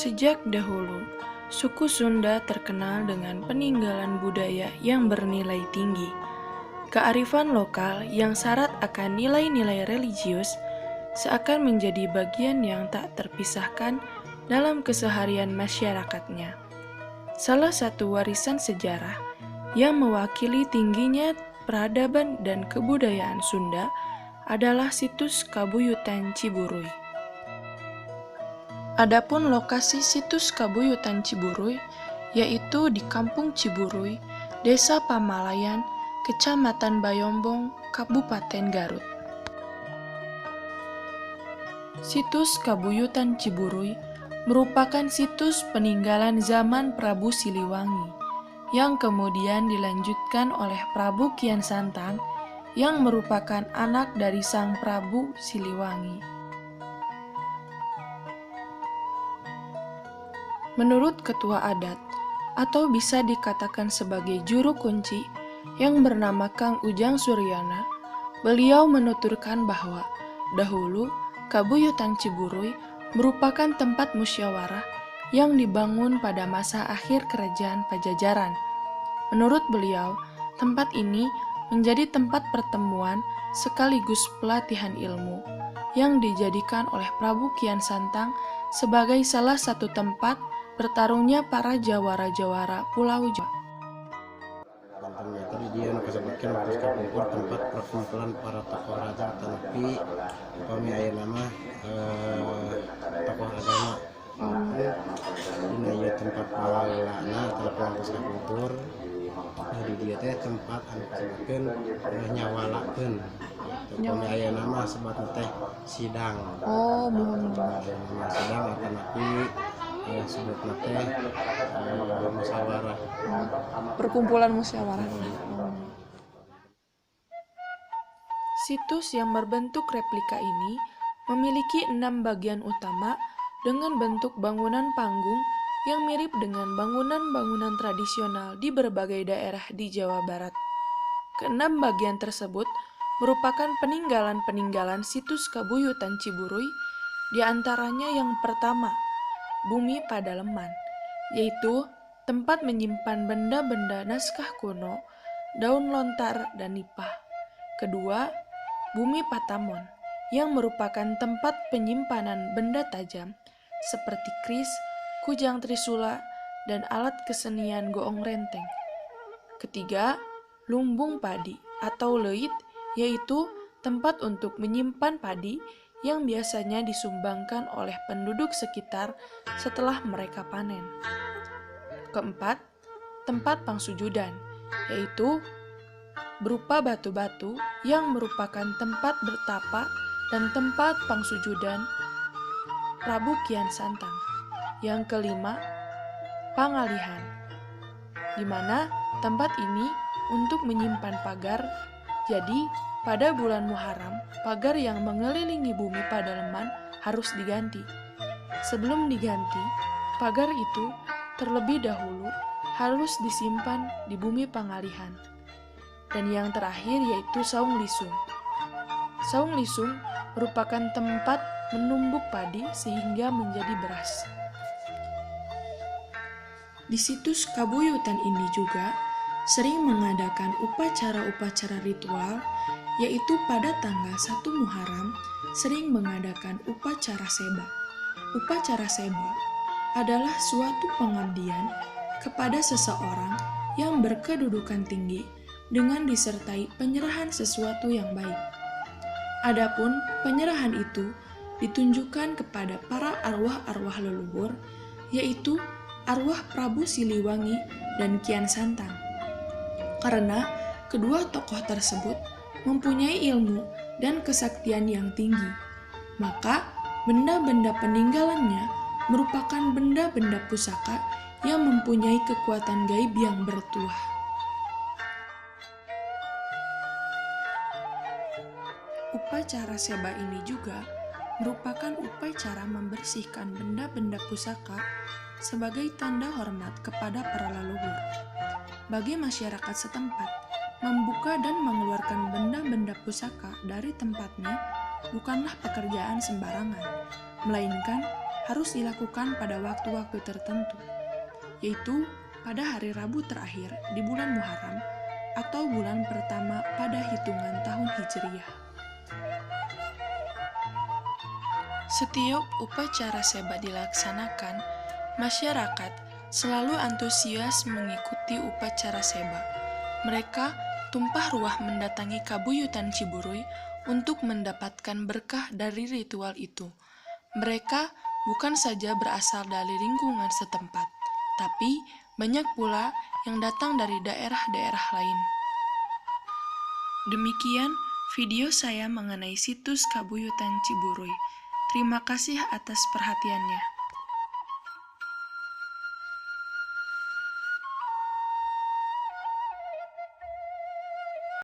Sejak dahulu, suku Sunda terkenal dengan peninggalan budaya yang bernilai tinggi. Kearifan lokal yang syarat akan nilai-nilai religius seakan menjadi bagian yang tak terpisahkan dalam keseharian masyarakatnya. Salah satu warisan sejarah yang mewakili tingginya peradaban dan kebudayaan Sunda adalah situs Kabuyutan Ciburuy. Adapun lokasi situs Kabuyutan Ciburuy yaitu di Kampung Ciburuy, Desa Pamalayan, Kecamatan Bayombong, Kabupaten Garut. Situs Kabuyutan Ciburuy merupakan situs peninggalan zaman Prabu Siliwangi yang kemudian dilanjutkan oleh Prabu Kian Santang yang merupakan anak dari Sang Prabu Siliwangi. Menurut ketua adat, atau bisa dikatakan sebagai juru kunci yang bernama Kang Ujang Suryana, beliau menuturkan bahwa dahulu Kabuyutan Ciburuy merupakan tempat musyawarah yang dibangun pada masa akhir kerajaan Pajajaran. Menurut beliau, tempat ini menjadi tempat pertemuan sekaligus pelatihan ilmu yang dijadikan oleh Prabu Kian Santang sebagai salah satu tempat bertarungnya para jawara-jawara Pulau Jawa. Tadi dia disebutkan waktu kapungkur tempat perkumpulan para tokoh raja tetapi kami ayah nama tokoh agama. Ini ya tempat pawalana atau kampus kapungkur. Di dia teh tempat anu disebutkan nyawalakeun. Kami ayah nama sebat teh sidang. Nama sidang atau napi sebutna teh musyawarah. Perkumpulan musyawarah. Situs yang berbentuk replika ini memiliki 6 bagian utama dengan bentuk bangunan panggung yang mirip dengan bangunan-bangunan tradisional di berbagai daerah di Jawa Barat. Keenam bagian tersebut merupakan peninggalan-peninggalan situs Kabuyutan Ciburuy, di antaranya yang pertama, Bumi Padaleman, yaitu tempat menyimpan benda-benda naskah kuno, daun lontar, dan nipah. Kedua, Bumi Patamon, yang merupakan tempat penyimpanan benda tajam seperti kris, kujang trisula, dan alat kesenian goong renteng. Ketiga, Lumbung Padi atau Leit, yaitu tempat untuk menyimpan padi yang biasanya disumbangkan oleh penduduk sekitar setelah mereka panen. Keempat, tempat pangsujudan, yaitu berupa batu-batu yang merupakan tempat bertapa dan tempat pangsujudan Prabu Kian Santang. Yang kelima, pangalihan, di mana tempat ini untuk menyimpan pagar. Jadi, pada bulan Muharram, pagar yang mengelilingi Bumi Padaleman harus diganti. Sebelum diganti, pagar itu terlebih dahulu harus disimpan di Bumi Pangalihan. Dan yang terakhir yaitu Saung Lisung. Saung Lisung merupakan tempat menumbuk padi sehingga menjadi beras. Di situs Kabuyutan ini juga sering mengadakan upacara-upacara ritual, yaitu pada tanggal 1 Muharram sering mengadakan upacara seba. Upacara seba adalah suatu pengabdian kepada seseorang yang berkedudukan tinggi dengan disertai penyerahan sesuatu yang baik. Adapun penyerahan itu ditunjukkan kepada para arwah-arwah leluhur, yaitu arwah Prabu Siliwangi dan Kian Santang. Karena kedua tokoh tersebut mempunyai ilmu dan kesaktian yang tinggi, maka benda-benda peninggalannya merupakan benda-benda pusaka yang mempunyai kekuatan gaib yang bertuah. Upacara seba ini juga merupakan upacara membersihkan benda-benda pusaka sebagai tanda hormat kepada para leluhur. Bagi masyarakat setempat, membuka dan mengeluarkan benda-benda pusaka dari tempatnya bukanlah pekerjaan sembarangan, melainkan harus dilakukan pada waktu-waktu tertentu, yaitu pada hari Rabu terakhir di bulan Muharram atau bulan pertama pada hitungan tahun Hijriyah. Setiap upacara seba dilaksanakan, masyarakat selalu antusias mengikuti upacara seba. Mereka tumpah ruah mendatangi Kabuyutan Ciburuy untuk mendapatkan berkah dari ritual itu. Mereka bukan saja berasal dari lingkungan setempat, tapi banyak pula yang datang dari daerah-daerah lain. Demikian video saya mengenai situs Kabuyutan Ciburuy. Terima kasih atas perhatiannya.